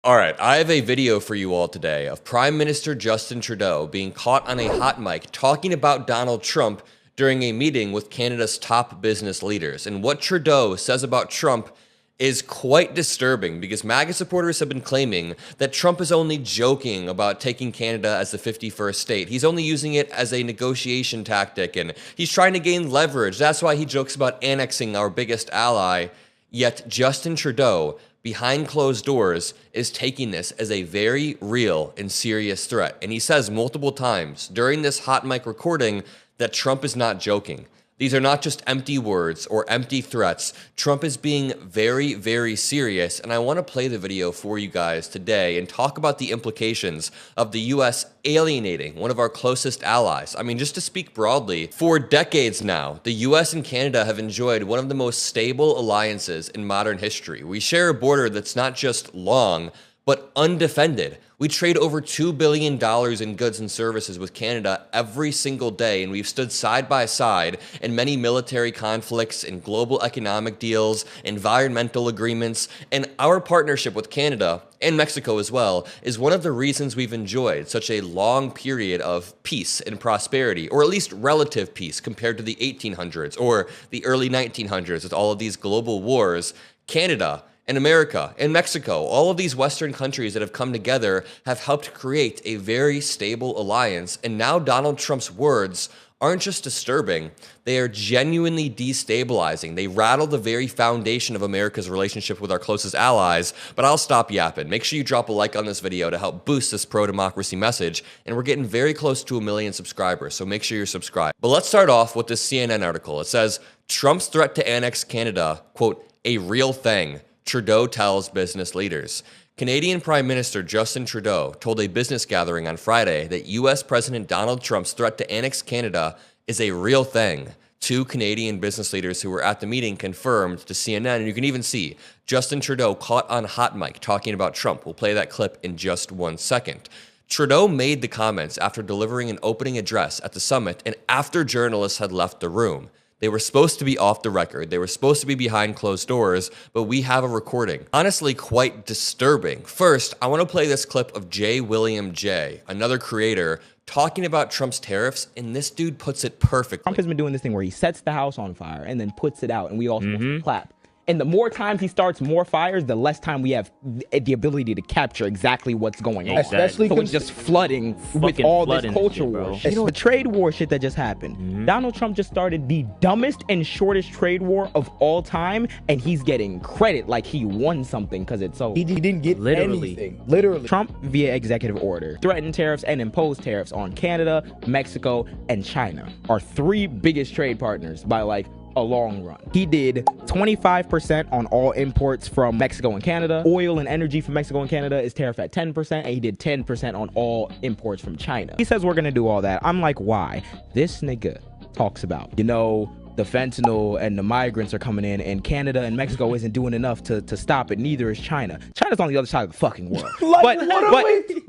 All right, I have a video for you all today of Prime Minister Justin Trudeau being caught on a hot mic talking about Donald Trump during a meeting with Canada's top business leaders. And what Trudeau says about Trump is quite disturbing because MAGA supporters have been claiming that Trump is only joking about taking Canada as the 51st state. He's only using it as a negotiation tactic and he's trying to gain leverage. That's why he jokes about annexing our biggest ally. Yet Justin Trudeau, behind closed doors, is taking this as a very real and serious threat. And he says multiple times during this hot mic recording that Trump is not joking. These are not just empty words or empty threats. Trump is being very, very serious. And I want to play the video for you guys today and talk about the implications of the U.S. alienating one of our closest allies. I mean, just to speak broadly, for decades now, the U.S. and Canada have enjoyed one of the most stable alliances in modern history. We share a border that's not just long, but undefended. We trade over $2 billion in goods and services with Canada every single day, and we've stood side by side in many military conflicts and global economic deals, environmental agreements, and our partnership with Canada and Mexico as well is one of the reasons we've enjoyed such a long period of peace and prosperity, or at least relative peace compared to the 1800s or the early 1900s with all of these global wars. Canada and America and Mexico, all of these Western countries that have come together have helped create a very stable alliance. And now Donald Trump's words aren't just disturbing, they are genuinely destabilizing. They rattle the very foundation of America's relationship with our closest allies. But I'll stop yapping. Make sure you drop a like on this video to help boost this pro-democracy message. And we're getting very close to 1 million subscribers, so make sure you're subscribed. But let's start off with this CNN article. It says, Trump's threat to annex Canada, quote, a real thing, Trudeau tells business leaders. Canadian Prime Minister Justin Trudeau told a business gathering on Friday that U.S. President Donald Trump's threat to annex Canada is a real thing. Two Canadian business leaders who were at the meeting confirmed to CNN, and you can even see Justin Trudeau caught on hot mic talking about Trump. We'll play that clip in just 1 second. Trudeau made the comments after delivering an opening address at the summit and after journalists had left the room. They were supposed to be off the record. They were supposed to be behind closed doors, but we have a recording. Honestly, quite disturbing. First, I want to play this clip of J. William J., another creator, talking about Trump's tariffs, and this dude puts it perfectly. Trump has been doing this thing where he sets the house on fire and then puts it out, and we all clap. And the more times he starts more fires, the less time we have the ability to capture exactly what's going on. Especially so it's just flooding with all this culture war. You know, the trade war shit that just happened. Donald Trump just started the dumbest and shortest trade war of all time, and he's getting credit like he won something because it's so. He didn't get anything. Literally. Trump, via executive order, threatened tariffs and imposed tariffs on Canada, Mexico, and China, our three biggest trade partners by like a long run. He did 25% on all imports from Mexico and Canada. Oil and energy from Mexico and Canada is tariffed at 10%, and he did 10% on all imports from China. He says we're gonna do all that. I'm like, why? This nigga talks about, you know, the fentanyl and the migrants are coming in, and Canada and Mexico isn't doing enough to stop it. Neither is China. China's on the other side of the fucking world.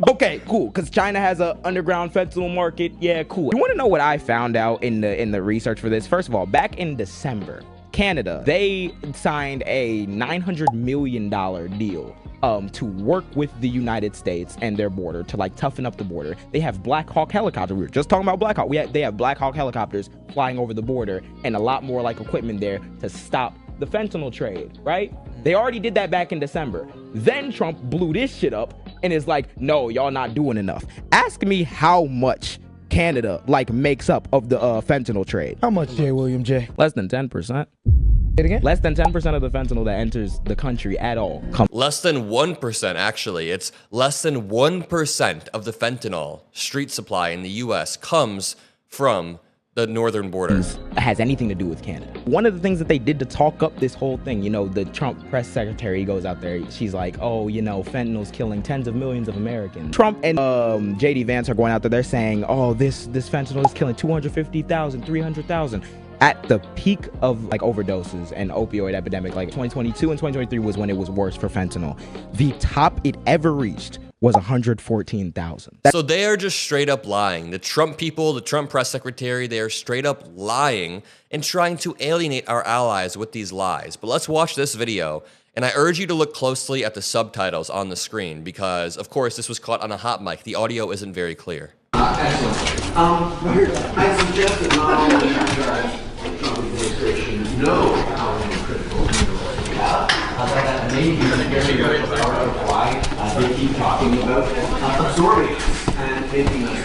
Okay, cool, because China has a underground fentanyl market. Yeah, cool. You want to know what I found out in the research for this? First of all, back in December, Canada, they signed a $900 million deal to work with the United States and their border to like toughen up the border. They have Black Hawk helicopters. We were just talking about Black Hawk. They have Black Hawk helicopters flying over the border and a lot more like equipment there to stop the fentanyl trade, right? They already did that back in December. Then Trump blew this shit up and is like, no, y'all not doing enough. Ask me how much Canada like makes up of the fentanyl trade. How much, J. William J? Less than 10%. It again? Less than 10% of the fentanyl that enters the country at all. Less than 1%, actually. It's less than 1% of the fentanyl street supply in the U.S. comes from the northern border. Has anything to do with Canada. One of the things that they did to talk up this whole thing, you know, the Trump press secretary goes out there, she's like, oh, you know, fentanyl's killing tens of millions of Americans. Trump and JD Vance are going out there, they're saying, oh, this fentanyl is killing 250,000, 300,000. At the peak of like overdoses and opioid epidemic, like 2022 and 2023 was when it was worse for fentanyl. The top it ever reached was 114,000. So they are just straight up lying. The Trump people, the Trump press secretary, they are straight up lying and trying to alienate our allies with these lies. But let's watch this video And I urge you to look closely at the subtitles on the screen because, of course, this was caught on a hot mic. The audio isn't very clear. Excellent. I suggest that not only does the Trump administration know how critical we have, that maybe very part of why they keep talking about absorbing us and making us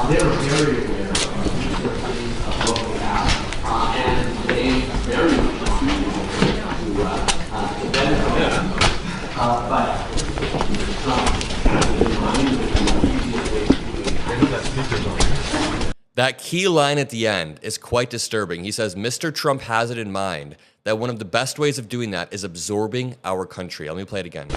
they're very aware of what we have, and they very much want to benefit. That key line at the end is quite disturbing. He says, Mr. Trump has it in mind that one of the best ways of doing that is absorbing our country. Let me play it again.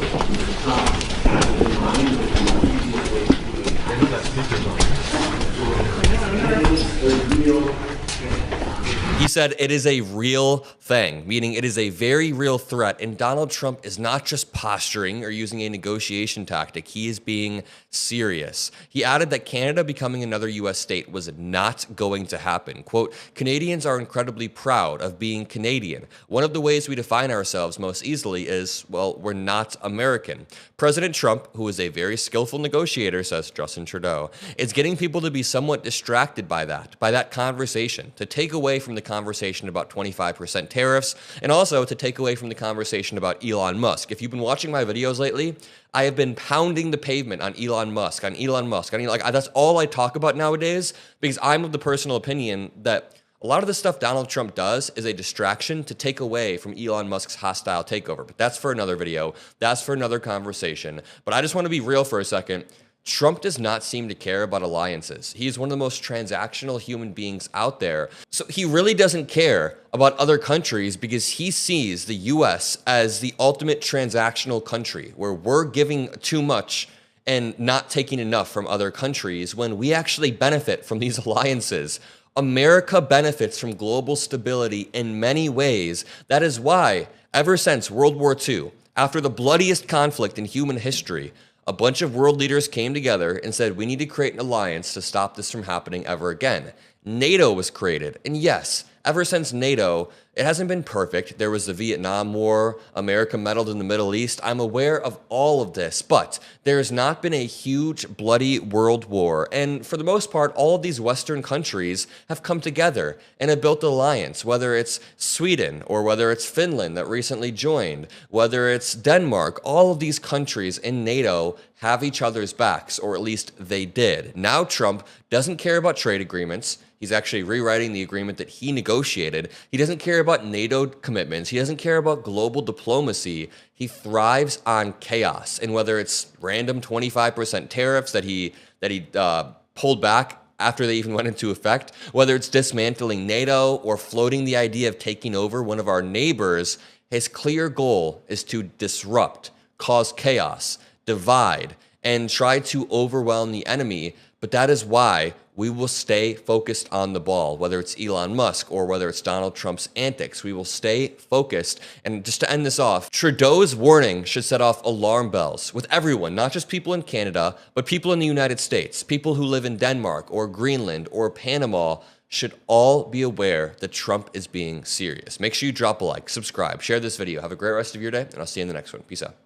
He said it is a real thing, meaning it is a very real threat. And Donald Trump is not just posturing or using a negotiation tactic. He is being serious. He added that Canada becoming another U.S. state was not going to happen. Quote, Canadians are incredibly proud of being Canadian. One of the ways we define ourselves most easily is, well, we're not American. President Trump, who is a very skillful negotiator, says Justin Trudeau, is getting people to be somewhat distracted by that conversation, to take away from the conversation about 25% tariffs, and also to take away from the conversation about Elon Musk. If you've been watching my videos lately, I have been pounding the pavement on Elon Musk, that's all I talk about nowadays, because I'm of the personal opinion that a lot of the stuff Donald Trump does is a distraction to take away from Elon Musk's hostile takeover. But that's for another video. That's for another conversation. But I just want to be real for a second. Trump does not seem to care about alliances. He is one of the most transactional human beings out there. So he really doesn't care about other countries because he sees the US as the ultimate transactional country where we're giving too much and not taking enough from other countries when we actually benefit from these alliances. America benefits from global stability in many ways. That is why, ever since World War II, after the bloodiest conflict in human history, a bunch of world leaders came together and said, we need to create an alliance to stop this from happening ever again. NATO was created. And yes, ever since NATO, it hasn't been perfect. There was the Vietnam War, America meddled in the Middle East. I'm aware of all of this, but there has not been a huge, bloody world war. And for the most part, all of these Western countries have come together and have built an alliance, whether it's Sweden or whether it's Finland that recently joined, whether it's Denmark. All of these countries in NATO have each other's backs, or at least they did. Now Trump doesn't care about trade agreements. He's actually rewriting the agreement that he negotiated. He doesn't care about NATO commitments. He doesn't care about global diplomacy. He thrives on chaos. And whether it's random 25% tariffs that he pulled back after they even went into effect, whether it's dismantling NATO or floating the idea of taking over one of our neighbors, his clear goal is to disrupt, cause chaos, divide, and try to overwhelm the enemy. But that is why we will stay focused on the ball, whether it's Elon Musk or whether it's Donald Trump's antics. We will stay focused. And just to end this off, Trudeau's warning should set off alarm bells with everyone, not just people in Canada, but people in the United States. People who live in Denmark or Greenland or Panama should all be aware that Trump is being serious. Make sure you drop a like, subscribe, share this video. Have a great rest of your day, and I'll see you in the next one. Peace out.